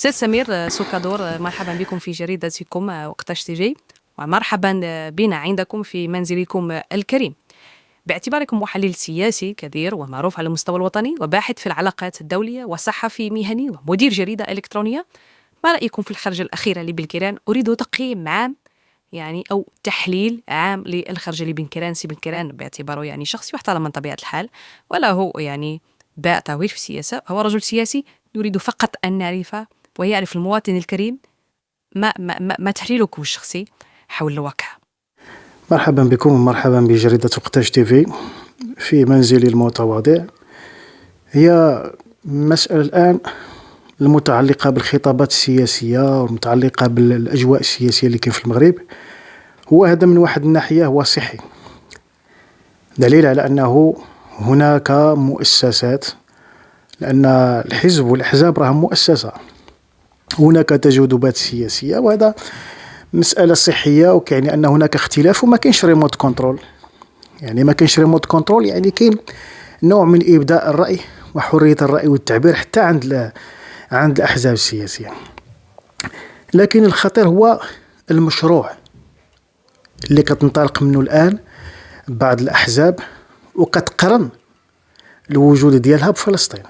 أستاذ سمير سوكادور، مرحبا بكم في جريدتكم وقتاش تيجي، ومرحبا بنا عندكم في منزلكم الكريم. باعتباركم محلل سياسي كبير ومعروف على المستوى الوطني وباحث في العلاقات الدولية وصحفي مهني ومدير جريدة إلكترونية، ما رأيكم في الخرجة الأخيرة لبن كيران؟ أريد تقييم عام أو تحليل عام للخرجة لبن كيران. سي بن كيران باعتباره شخص يحترم من طبيعة الحال، ولا هو باع تهويش في السياسة، هو رجل سياسي نريد فقط أن نعرف ويعرف المواطن الكريم ما تحليلك الشخصي حول الواقع. مرحبا بكم ومرحبا بجريدة وقتاش تيفي في منزلي المتواضع. هي مسألة الآن المتعلقة بالخطابات السياسية والمتعلقة بالأجواء السياسية اللي كاين في المغرب، هو هذا من واحد الناحية هو صحي، دليل على أنه هناك مؤسسات، لأن الحزب والأحزاب راهم مؤسسة، هناك تجاذبات سياسية، وهذا مسألة صحية، وكيعني أن هناك اختلاف وما كاينش ريموت كنترول. ما كاينش ريموت كنترول، كاين نوع من إبداء الرأي وحرية الرأي والتعبير حتى عند الأحزاب السياسية. لكن الخطير هو المشروع اللي كتنطلق منه الآن بعض الأحزاب، وكتقرن الوجود ديالها بفلسطين،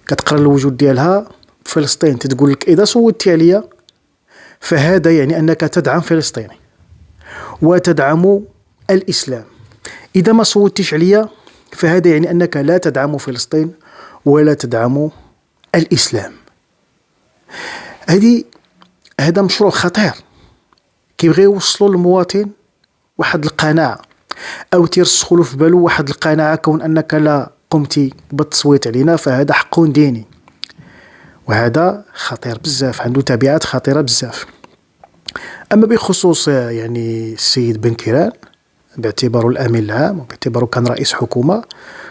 كتقرن الوجود ديالها بفلسطين، تتقول لك إذا صوتتي عليا فهذا يعني أنك تدعم فلسطين وتدعم الإسلام، إذا ما صوتتش عليا فهذا يعني أنك لا تدعم فلسطين ولا تدعم الإسلام. هذا مشروع خطير كيبغي يوصلوا للمواطن واحد القناعة، أو تيرسخوا في بالو واحد القناعة كون أنك لا قمتي بالتصويت علينا فهذا حق ديني، وهذا خطير بزاف، عنده تبعات خطيرة بزاف. أما بخصوص السيد بن كيران باعتباره الأمين العام وباعتباره كان رئيس حكومة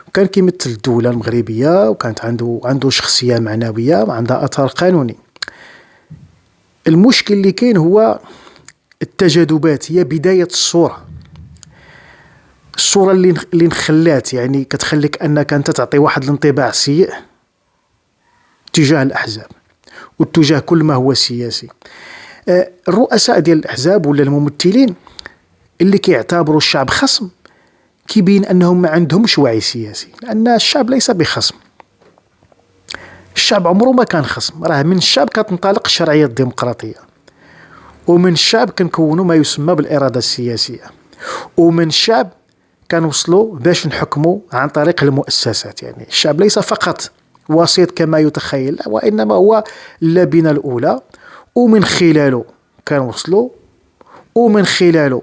وكان كيمثل الدولة المغربية وكانت عنده شخصية معنوية وعندها أثر قانوني، المشكل اللي كاين هو التجاذبات، هي بداية الصورة اللي نخلات كتخليك أنك أنت تعطي واحد الانطباع سيء تجاه الأحزاب واتجاه كل ما هو سياسي. الرؤساء ديال الأحزاب ولا الممثلين اللي كيعتبروا الشعب خصم كيبين أنهم ما عندهمش وعي سياسي، لأن الشعب ليس بخصم، الشعب عمره ما كان خصم، راه من الشعب كتنطلق الشرعية الديمقراطية، ومن الشعب كنكونوا ما يسمى بالإرادة السياسية، ومن الشعب كنوصلوا باش نحكموا عن طريق المؤسسات. الشعب ليس فقط وسيط كما يتخيل، وإنما هو اللبنة الأولى، ومن خلاله كنوصلوا، ومن خلاله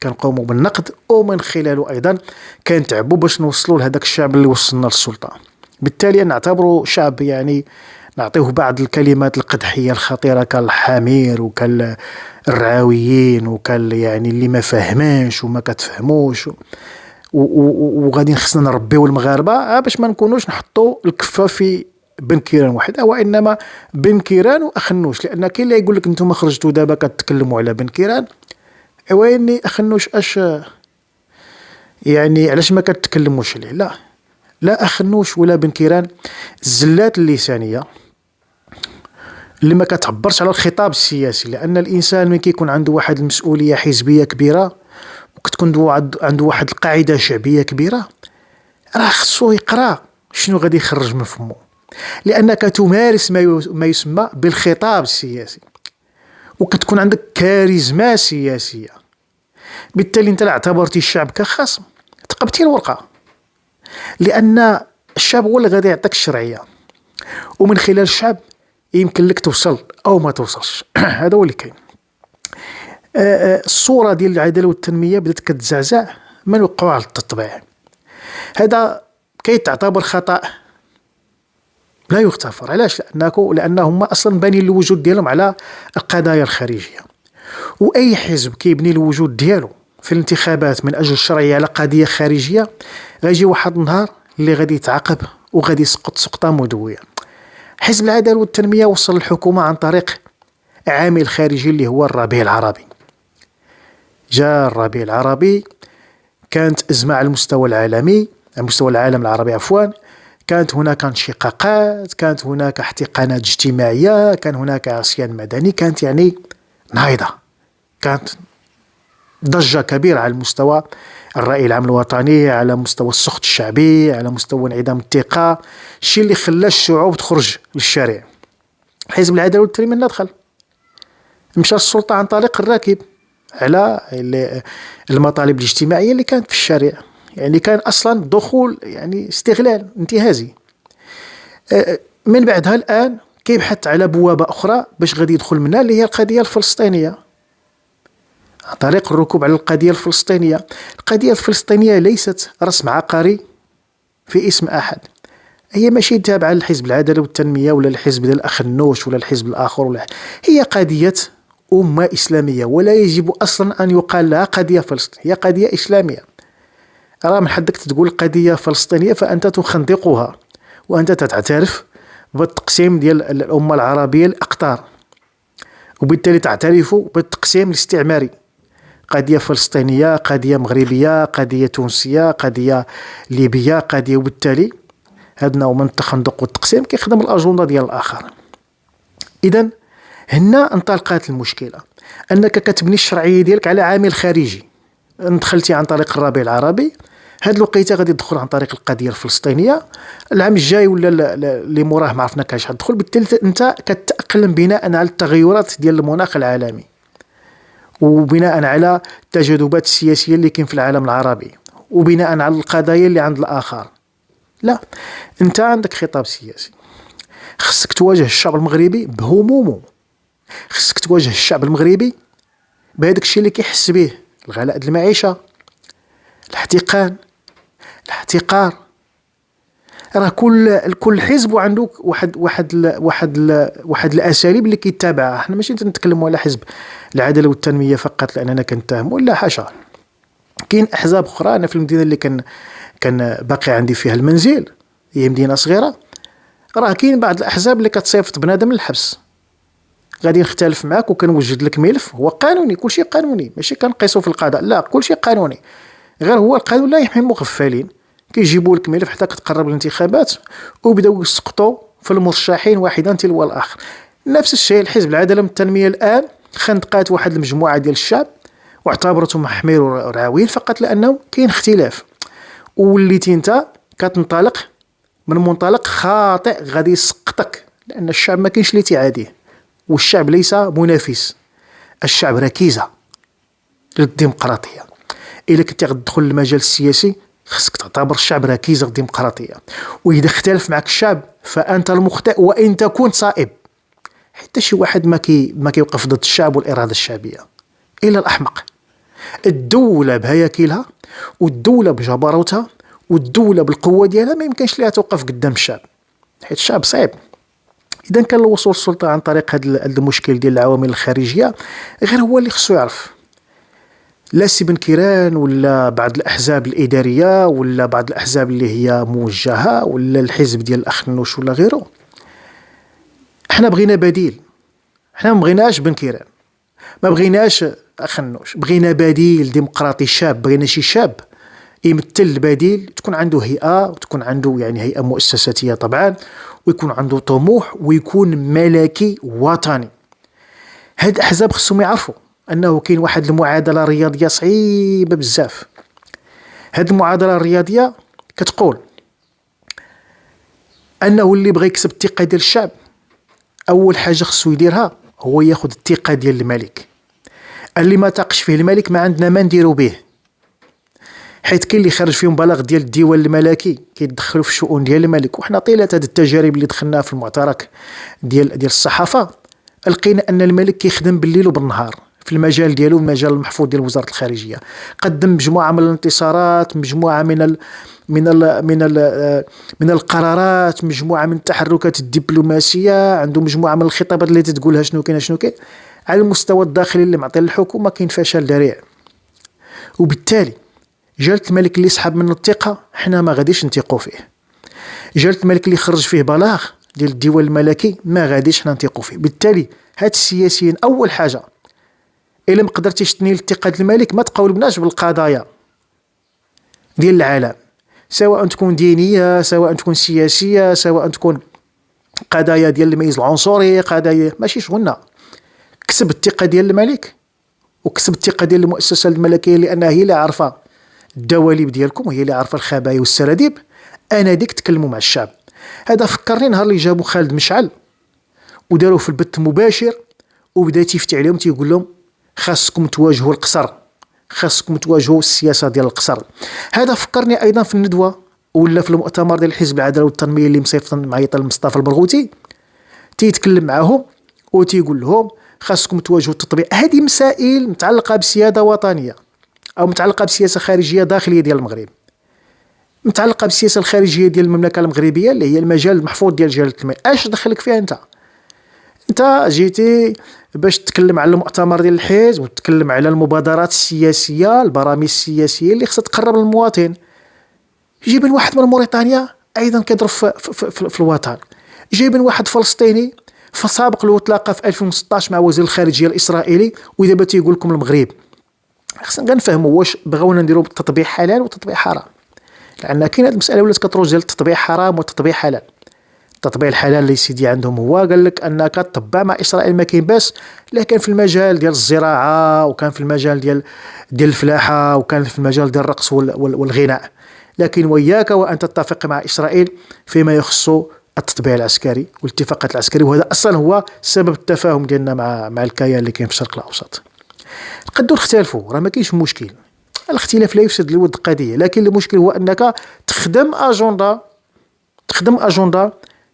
كنقوموا بالنقد، ومن خلاله أيضا كنتعبوا باش نوصلوا لهذاك الشعب اللي وصلنا للسلطة. بالتالي نعتبره شعب نعطيه بعض الكلمات القدحية الخطيرة كالحمير وكالرعاويين اللي ما فهمانش وما كتفهموش، وغادي خصنا نربيو المغاربة باش ما نكونوش نحطوا الكفة في بن كيران واحد، وإنما بن كيران وأخنوش، لأن كاين اللي يقول لك انتم خرجتوا دابا كتكلموا على بن كيران، ويني أخنوش علاش ما كتكلموش عليه؟ لا أخنوش ولا بن كيران الزلات اللسانية اللي ما كتعبرش على الخطاب السياسي، لأن الإنسان من كيكون عنده واحد المسؤولية حزبية كبيرة وكتكون عنده واحد القاعدة شعبية كبيرة، راه خصو يقرأ شنو غادي يخرج من فمه، لأنك تمارس ما يسمى بالخطاب السياسي، وكتكون عندك كاريزما سياسية. بالتالي انت لا اعتبرتي الشعب كخصم تقبتي الورقة، لأن الشعب هو اللي غادي يعطيك الشرعية، ومن خلال الشعب يمكن لك توصل أو ما توصلش. هذا هو اللي كاين. الصورة ديال العدالة والتنمية بدات كتزعزع من وقعوا على التطبيع، هذا كيتعتبر خطأ لا يغتفر. علاش؟ لأنهم أصلا بانين الوجود ديالهم على القضايا الخارجية، وأي حزب كيبني الوجود ديالو في الانتخابات من أجل الشرعية على قضية خارجية غيجي واحد النهار اللي غادي يتعاقب وغادي يسقط سقطة مدوية. حزب العدالة والتنمية وصل الحكومة عن طريق عامل خارجي اللي هو الربيع العربي. جاء الربيع العربي، كانت أزمة على المستوى العالمي، على مستوى العالم العربي عفوا، كانت هناك انشقاقات، كانت هناك احتقانات اجتماعية، كان هناك عصيان مدني، كانت يعني نهضة، كانت ضجة كبيرة على مستوى الرأي العام الوطني، على مستوى السخط الشعبي، على مستوى انعدام الثقة، الشيء اللي خلى الشعوب تخرج للشارع. حزب العدالة والتنمية من دخل مشى السلطة عن طريق الراكب على المطالب الاجتماعية اللي كانت في الشارع. يعني كان أصلا دخول يعني استغلال انتهازي. من بعدها الآن كيبحث على بوابة أخرى باش غادي يدخل منها، اللي هي القضية الفلسطينية، عن طريق الركوب على القضية الفلسطينية. القضية الفلسطينية ليست رسم عقاري في اسم أحد، هي ماشي تابعة للحزب العدالة والتنمية ولا الحزب ديال الأخ النوش ولا الحزب الآخر، ولا هي قضية أمة إسلامية، ولا يجب أصلا أن يقال لها قضية فلسطينية، هي قضية إسلامية. راه من حدك تقول قضية فلسطينية فأنت تخندقها، وأنت تعترف بالتقسيم ديال الأمة العربية لأقطار، وبالتالي تعترف بالتقسيم الاستعماري. قضية فلسطينية، قضية مغربية، قضية تونسية، قضية ليبية، قضية، وبالتالي هذا النوع من التخندق والتقسيم كيخدم الأجندة ديال الآخر. إذن هنا انطلقت المشكلة، أنك كتبني الشرعية ديالك على عامل خارجي. دخلتي عن طريق الربيع العربي، هاد الوقيته غادي تدخل عن طريق القضية الفلسطينية، العام الجاي ولا اللي موراه ما عرفنا كاش غتدخل. بالتالي انت كتأقلم بناء على التغيرات ديال المناخ العالمي، وبناء على التجاذبات السياسية اللي كاين في العالم العربي، وبناء على القضايا اللي عند الآخر. لا، انت عندك خطاب سياسي، خصك تواجه الشعب المغربي بهمومه، خصك تواجه الشعب المغربي بهذاك الشيء اللي كيحس به: الغلاء ديال المعيشة، الاحتقان، الاحتقار. راه كل حزب وعنده واحد الاساليب اللي كيتبعها. احنا ماشي نتكلموا على حزب العداله والتنميه فقط لاننا كنتهم، ولا حاشا. كاين احزاب اخرى. انا في المدينه اللي كان باقي عندي فيها المنزل، هي مدينه صغيره، راه كاين بعض الاحزاب اللي كتصيفط بنادم للحبس. غادي نختلف معاك وكنوجد لك ملف، هو قانوني، كل شيء قانوني، ماشي كنقيسو في القضاء، لا، كل شيء قانوني. غير هو القانون لا يحمي المغفلين. كيجيبوا لك ملف حتى كتقرب الانتخابات وبداو يسقطوا في المرشحين واحدا تلو الاخر. نفس الشيء الحزب العداله والتنميه الان خندقات واحد المجموعه ديال الشعب واعتبرتهم حمير ورعاوين فقط لانه كاين اختلاف، وليتي انت كتنطلق من منطلق خاطئ غادي يسقطك، لان الشعب ما كاينش اللي تيعاديه، والشعب ليس منافس، الشعب ركيزه للديمقراطيه. الا كنتي غتدخل للمجال السياسي خصك تعتبر الشعب ركيزه للديمقراطيه، واذا اختلف معك الشعب فانت المخطئ وان تكون صائب. حتى شي واحد ما كيوقف ضد الشعب والاراده الشعبيه الا الاحمق. الدوله بهياكلها والدوله بجبروتها والدوله بالقوه ديالها ما يمكنش ليها توقف قدام الشعب، حيت الشعب صعيب. اذا كان الوصول للسلطه عن طريق هذا المشكل ديال العوامل الخارجيه، غير هو اللي خصو يعرف. لا سي بن كيران ولا بعض الأحزاب الإدارية ولا بعض الأحزاب اللي هي موجهة ولا الحزب ديال الأخ النوش ولا غيره، احنا بغينا بديل. احنا ما بغيناش بن كيران، ما بغيناش أخ النوش، بغينا بديل ديمقراطي شاب. بغينا شي شاب يمثل البديل، تكون عنده هيئة وتكون عنده يعني هيئة مؤسساتية طبعا، ويكون عنده طموح ويكون ملكي وطني. هاد الأحزاب خصهم يعرفوا أنه كاين واحد المعادلة رياضية صعيبة بزاف. هاد المعادلة الرياضية كتقول أنه اللي بغى يكسب الثقة ديال الشعب، أول حاجة خصو يديرها هو ياخد الثقة ديال الملك. اللي ما تاقش فيه الملك ما عندنا ما نديرو به، حيث كاين اللي خرج فيهم بلاغ ديال الديوان الملكي كيدخلوا في الشؤون ديال الملك. وحنا طيلة هاد التجارب اللي دخلناها في المعترك ديال الصحافة، لقينا أن الملك كيخدم بالليل وبالنهار في المجال ديالو، المجال المحفوظ ديال وزارة الخارجية. قدم مجموعة من الانتصارات، مجموعة من القرارات، مجموعة من التحركات الدبلوماسية، عنده مجموعة من الخطابات اللي تتقولها شنو كاين شنو كاين. على المستوى الداخلي اللي معطي للحكومة كاين فشل ذريع، وبالتالي جلالة الملك اللي سحب منه الثقة حنا ما غاديش نثقوا فيه. جلالة الملك اللي خرج فيه بلاغ ديال الديوان الملكي ما غاديش حنا نثقوا فيه. بالتالي هاد السياسيين أول حاجة إلا ما قدرتيش تنيل الثقة ديال الملك ما تقولبناش بالقضايا ديال العالم، سواء تكون دينيه، سواء تكون سياسيه، سواء تكون قضايا ديال الميز العنصري، قضايا ماشي شغلنا. كسب الثقه ديال الملك وكسب الثقه ديال المؤسسه الملكيه، لانها هي اللي عارفه الدواليب ديالكم وهي اللي عارفه الخبايا والسراديب. انا ديك تكلموا مع الشعب. هذا فكرني نهار اللي جابوا خالد مشعل وداروه في البث المباشر وبدا تيفتي عليهم تيقول لهم خاصكم تواجهوا القصر، خاصكم تواجهوا السياسه ديال القصر. هذا فكرني ايضا في الندوه ولا في المؤتمر ديال حزب العداله والتنميه اللي مصيفط معيط مصطفى البرغوثي، تيتكلم معاهم وتيقول لهم خاصكم تواجهوا التطبيع. هذه مسائل متعلقه بسياده وطنيه او متعلقه بسياسه خارجيه داخليه ديال المغرب، متعلقه بالسياسه الخارجيه ديال المملكه المغربيه اللي هي المجال المحفوظ ديال جلاله الملك. اش دخلك فيها انت؟ انت جيتي باش تتكلم على المؤتمر ديال الحزب وتتكلم على المبادرات السياسيه، البرامج السياسيه اللي خصها تقرب للمواطن. جيبن واحد من موريتانيا ايضا كيضرب في الوطن، جايبين واحد فلسطيني فسابق له تلاقى في 2016 مع وزير الخارجيه الاسرائيلي ودابا تيقول لكم المغرب. خصنا نفهموا واش بغاونا نديروا التطبيع حلال وتطبيع حرام، لان كاين هذه المساله ولات كتروج ديال التطبيع حرام والتطبيع حلال. التطبيع الحلال اللي سيدي عندهم هو قال لك انك تطبع مع اسرائيل ما كاين باس، لكن في المجال ديال الزراعه وكان في المجال ديال الفلاحه وكان في المجال ديال الرقص والغناء، لكن وياك وان تتفق مع اسرائيل فيما يخص التطبيع العسكري والاتفاقات العسكريه. وهذا اصلا هو سبب التفاهم ديالنا مع الكيان اللي كاين في الشرق الاوسط. نقدروا نختلفوا، راه ما كاينش مشكل، الاختلاف لا يفسد للود القضيه، لكن المشكل هو انك تخدم اجنده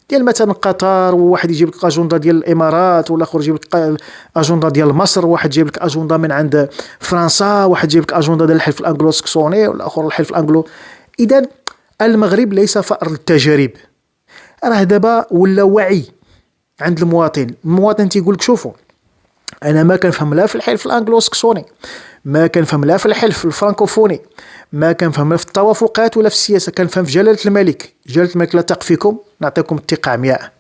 ديال مثلا قطر، وواحد يجيب لك اجنده ديال الامارات، ولا اخر يجيب لك اجنده ديال مصر، واحد يجيب لك اجنده من عند فرنسا، واحد يجيب لك اجنده ديال الحلف الانجلو سكسوني ولا اخر الحلف الانجلو. اذا المغرب ليس فأر للتجارب، راه دابا ولا وعي عند المواطن تيقول لك شوفوا انا ما كنفهم لا في الحلف الانجلو سكسوني، ما كنفهم لا في الحلف الفرانكوفوني، ما كنفهم لا في التوافقات ولا في السياسه، كنفهم في جلاله الملك. جلاله الملك لا تق فيكم نعطيكم الثقه عمياء،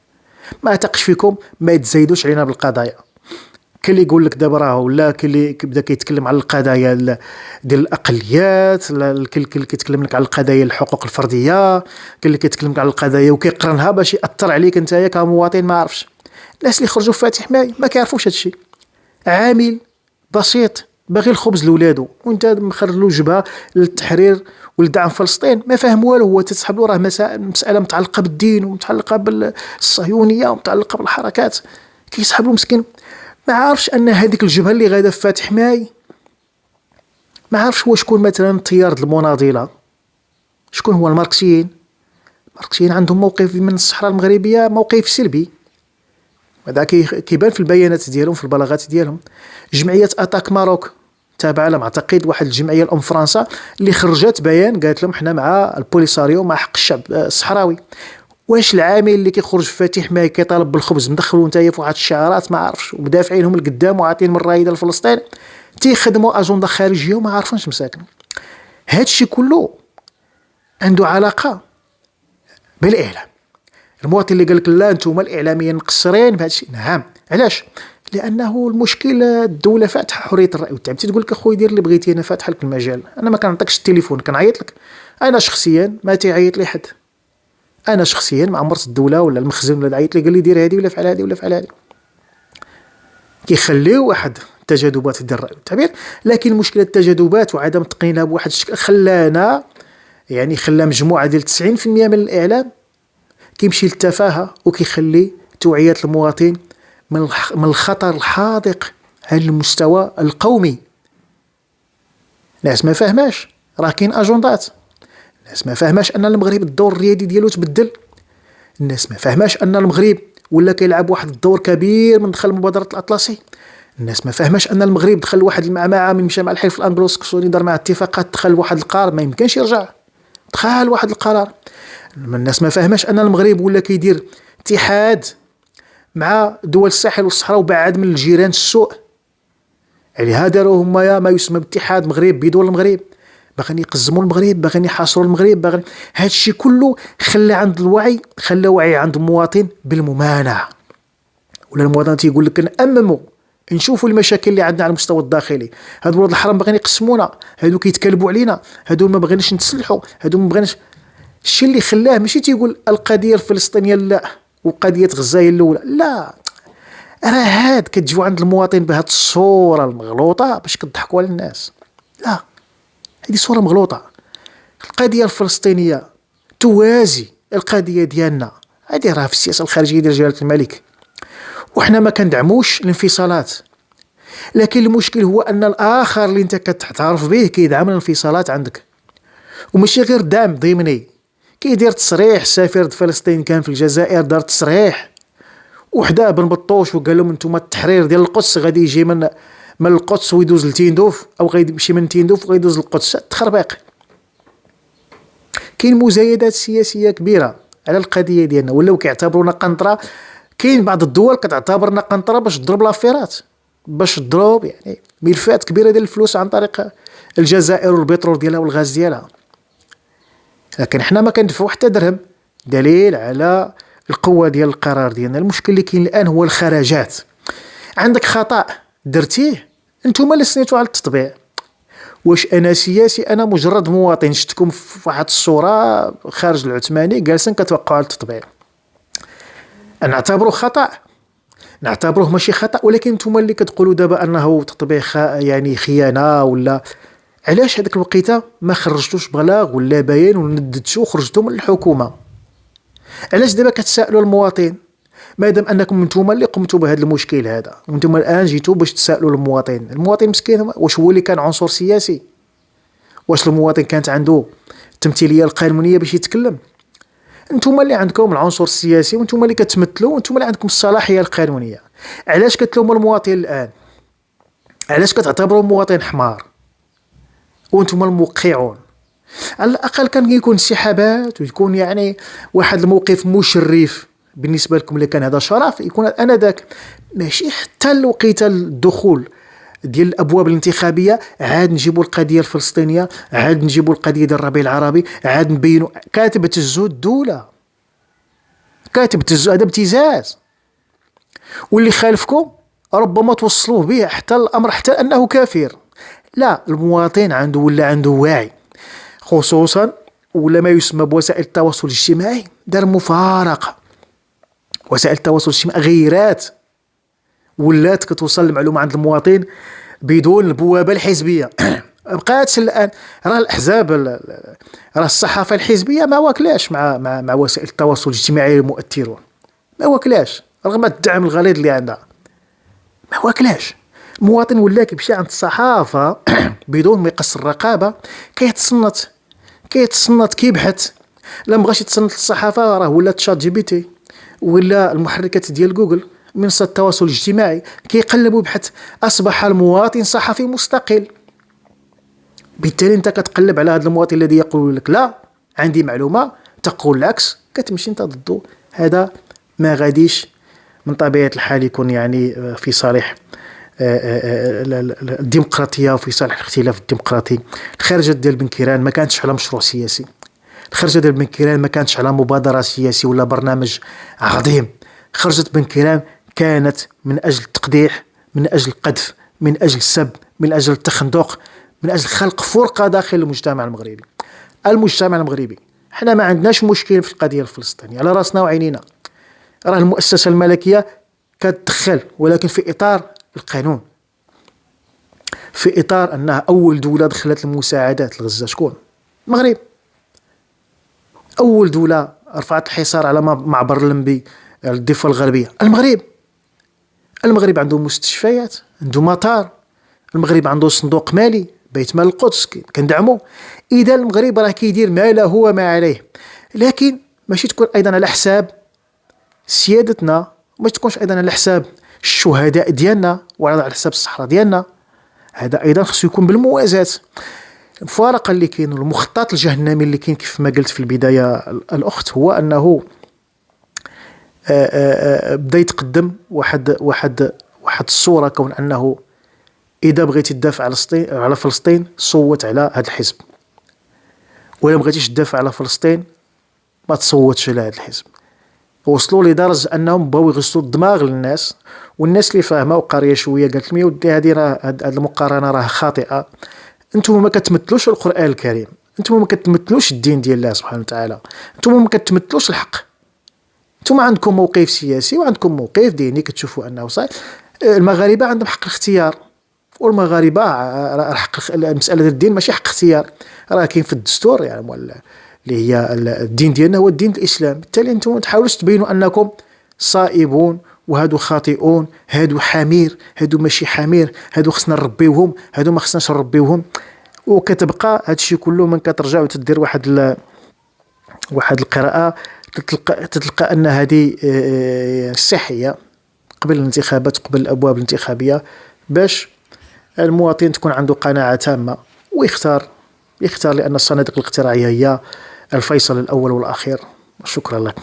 ما تقش فيكم ما يتزايدوش علينا بالقضايا. كاين اللي يقول لك دابا راه ولا كاين اللي كيبدا كيتكلم على القضايا ديال الاقليات، كاين اللي كيتكلم لك على القضايا الحقوق الفرديه، كاين اللي كيتكلم لك على القضايا وكيقرنها باش ياثر عليك انت كمواطن. ما عرفش الناس اللي خرجوا في فاتح ماي ما كيعرفوش هذا الشيء. عامل بسيط باغي الخبز لولادو وانت مخرج له جبهه للتحرير ولدعم فلسطين، ما فاهم والو. هو تسحب له راه مساله متعلقه بالدين ومتعلقه بالصهيونيه ومتعلقه بالحركات، كيسحب له مسكين. ما عارفش ان هذيك الجبهه اللي غاده في فاتح ماي، ما عارفش هو شكون مثلا التيار المناضله، شكون هو الماركسيين عندهم موقف من الصحراء المغربيه، موقف سلبي. هذا كيبان في البيانات ديالهم، في البلاغات ديالهم. جمعيه اتاك ماروك تابعه على ما اعتقد واحد الجمعيه الام فرنسا اللي خرجت بيان قالت لهم حنا مع البوليساريو، مع حق الشعب الصحراوي. واش العامل اللي كيخرج في فاتح ماي كيطالب بالخبز مدخلوا نتايا في واحد الشعارات ما عرفش ومدافعينهم القدام وعاطين من الرايده لفلسطين، تيخدموا اجنده خارجيه وما عارفينش مساكن. هادشي كله عنده علاقه بالاعلام. المواطن اللي قال لك لا انتم الاعلاميين مقصرين بهذا الشيء، نعم. علاش؟ لانه المشكل الدوله فاتحه حريه الراي والتعبير. تقول لك اخويا دير اللي بغيتي، انا فاتحه لك المجال، انا ما كنعطيكش التليفون كنعيط لك. انا شخصيا ما تيعيط لي حد، انا شخصيا مع عمرت الدوله ولا المخزن ولا عيط لي قال لي دير هذه ولا فعل هذه ولا فعل هذه. كيخليو واحد التجاذبات ديال الراي والتعبير، لكن مشكله التجاذبات وعدم تقنينها بواحد الشكل خلانا خلى مجموعه ديال 90% من الاعلام كيمشي للتفاهه وكيخلي توعيه المواطن من الخطر الحاذق على المستوى القومي. الناس ما فاهماش راه كاين اجندات، الناس ما فاهماش ان المغرب الدور الريادي ديالو تبدل، الناس ما فاهماش ان المغرب ولا كيلعب واحد الدور كبير من دخل مبادره الاطلسي، الناس ما فاهماش ان المغرب دخل واحد المعمعه من مشى مع الحلف الانجلو سكسوني، دار مع اتفاقات، دخل واحد القرار ما يمكنش يرجع، دخل واحد القرار. الناس ما فاهماش ان المغرب ولا كيدير اتحاد مع دول الساحل والصحراء وبعد من الجيران السوء. هذا داروا هما ما يسمى باتحاد مغرب بدول المغرب، باغيين يقزموا المغرب، باغيين يحاصروا المغرب، هذا الشيء كله خلى عند الوعي، خلى وعي عند المواطن بالممانعه. ولا المواطن تيقول لك نأمموا نشوفوا المشاكل اللي عندنا على المستوى الداخلي، هادو ولاد الحرام باغيين يقسمونا، هادو كيتكلبوا علينا، هادو ما بغيناش نتسلحوا، هادو ما بغيناش. الشيء اللي خلاه ماشي تيقول القضيه الفلسطينيه لا وقضيه غزه هي الاولى، لا، راه هاد كتجيو عند المواطن بهاد الصوره المغلوطه باش كتضحكوا على الناس. لا، هذه صوره مغلوطه. القضيه الفلسطينيه توازي القضيه ديالنا، هذه راه في السياسه الخارجيه ديال جلاله الملك، وحنا ما كندعموش الانفصالات، لكن المشكل هو ان الاخر اللي انت كتعترف به كيدعم الانفصالات عندك، وماشي غير دعم ضمني، كيدير تصريح. السفير فلسطين كان في الجزائر دار تصريح وحده بن بطوش وقال لهم انتم التحرير ديال القدس غادي يجي من القدس ويدوز لتيندوف، او غادي يمشي من تيندوف وغيدوز للقدس. التخربيق. كاين مزايدات سياسيه كبيره على القضيه ديالنا، ولاو كيعتبرونا قنطره. كاين بعض الدول كتعتبرنا قنطره باش تضرب لافيرات، باش تضرب يعني ملفات كبيره ديال الفلوس عن طريق الجزائر والبترول ديالها والغاز ديالها، لكن حنا ما كندفعوا حتى درهم. دليل على القوه ديال القرار ديالنا. المشكل اللي كاين الان هو الخرجات. عندك خطا درتيه انتم اللي سنيتوا على التطبيع. واش انا سياسي؟ انا مجرد مواطن شفتكم في واحد الصوره خارج العثماني جالسين كتوقعوا على التطبيع، نعتبره خطا؟ نعتبروه ماشي خطا، ولكن نتوما اللي كتقولوا دابا انه تطبيع يعني خيانه ولا. علاش هذاك الوقيته ما خرجتوش بلاغ ولا بيان ونددتو وخرجتوا من الحكومه؟ علاش دابا كتسائلوا المواطن؟ مادام انكم نتوما اللي قمتوا بهذا المشكل هذا، وانتم الان جيتوا باش تسائلوا المواطن مسكين، واش هو اللي كان عنصر سياسي؟ واش المواطن كانت عنده التمثيليه القانونيه باش يتكلم؟ انتم اللي عندكم العنصر السياسي، وانتم اللي كتمثلوا، وانتم اللي عندكم الصلاحيه القانونيه. علاش كتلوموا المواطن الان؟ علاش كتعتبروا المواطن حمار وانتم الموقعون؟ على الاقل كان يكون انسحابات ويكون يعني واحد الموقف مشرف بالنسبه لكم. اللي كان هذا شرف يكون انا ذاك، ماشي حتى الوقيته الدخول ديال الابواب الانتخابيه عاد نجيبوا القضيه الفلسطينيه، عاد نجيبوا القضيه ديال الربيع العربي، عاد نبينوا. كاتب تهزوا الدوله، كاتب تهزوا، هذا ابتزاز. واللي خالفكم ربما توصلوه به حتى الامر حتى انه كافر. لا، المواطن عنده ولا عنده واعي، خصوصا ولا ما يسمى بوسائل التواصل الاجتماعي دار مفارقه. وسائل التواصل الاجتماعي غيرات، ولات كتوصل المعلومه عند المواطن بدون البوابه الحزبيه. بقاتش الان راه الاحزاب، راه الصحافه الحزبيه ما واكلاش مع وسائل التواصل الاجتماعي المؤثرون، ما واكلاش رغم الدعم الغليظ اللي عندها، ما واكلاش. المواطن ولا كيمشي عند الصحافه بدون ما يقص الرقابه، كيتصنت كيبحث. لا مبغاش يتصنت الصحافه راه ولات شات جي بي تي ولا المحركات ديال جوجل، منصه التواصل الاجتماعي، كيقلب ويبحث. اصبح المواطن صحفي مستقل. بالتالي انت كتقلب على هذا المواطن الذي يقول لك لا عندي معلومه تقول العكس، كتمشي انت ضده. هذا ما غاديش من طبيعه الحال يكون يعني في صالح الديمقراطيه وفي صالح الاختلاف الديمقراطي. الخرجه ديال بن كيران ما كانتش على مشروع سياسي، الخرجه ديال بن كيران ما كانتش على مبادره سياسيه ولا برنامج عظيم. خرجه بن كيران كانت من اجل التقديح، من اجل القذف، من اجل السب، من اجل التخندق، من اجل خلق فرقه داخل المجتمع المغربي. المجتمع المغربي احنا ما عندناش مشكل في القضيه الفلسطينيه، على راسنا وعينينا. راه المؤسسه الملكيه كتدخل، ولكن في اطار القانون، في اطار انها اول دوله دخلت المساعدات لغزه. شكون؟ المغرب. اول دوله رفعت الحصار على معبر اللمبي الضفه الغربيه، المغرب. المغرب عنده مستشفيات، عنده مطار، المغرب عنده صندوق مالي، بيت مال القدس كندعمو. اذا المغرب راه كيدير ما له وما عليه، لكن ماشي تكون ايضا على حساب سيادتنا، ما تكونش ايضا على حساب الشهداء ديالنا ولا على حساب الصحراء ديالنا. هذا ايضا خصو يكون بالموازاه. المفارقه اللي كاين والمخطط الجهنمي اللي كاين كيف ما قلت في البدايه الاخت هو انه بدا يتقدم واحد الصوره، كون انه اذا بغيتي تدافع على فلسطين صوت على هذا الحزب، ولا بغيتيش تدافع على فلسطين ما تصوتش على هذا الحزب. وصلوا لدرجه انهم بغاو يغسلوا الدماغ للناس، والناس اللي فاهمه وقاريه شويه قالت لي ودي هذه المقارنه راه خاطئه. انتم ما كتمثلوش القران الكريم، انتم ما كتمثلوش الدين ديال الله سبحانه وتعالى، انتم ما كتمثلوش الحق. انتم عندكم موقف سياسي وعندكم موقف ديني كتشوفوا انه صحيح. المغاربه عندهم حق الاختيار، والمغاربه راه حق المساله ديال الدين ماشي حق اختيار، راه كاين في الدستور يعني اللي هي الدين ديالنا هو الدين الاسلام. بالتالي انتم ما تحاولوش تبينوا انكم صائبون وهادو خاطئون، هادو حمير، هادو ماشي حمير، هادو خصنا نربيوهم، هادو ما خصناش نربيوهم. وكتبقى هادشي كله من كترجع وتدير واحد القراءة، تتلقى ان هذه صحية قبل الانتخابات، قبل الابواب الانتخابية، باش المواطن تكون عنده قناعة تامة ويختار لأن الصناديق الاقتراعية هي الفيصل الأول والأخير. شكرا لك.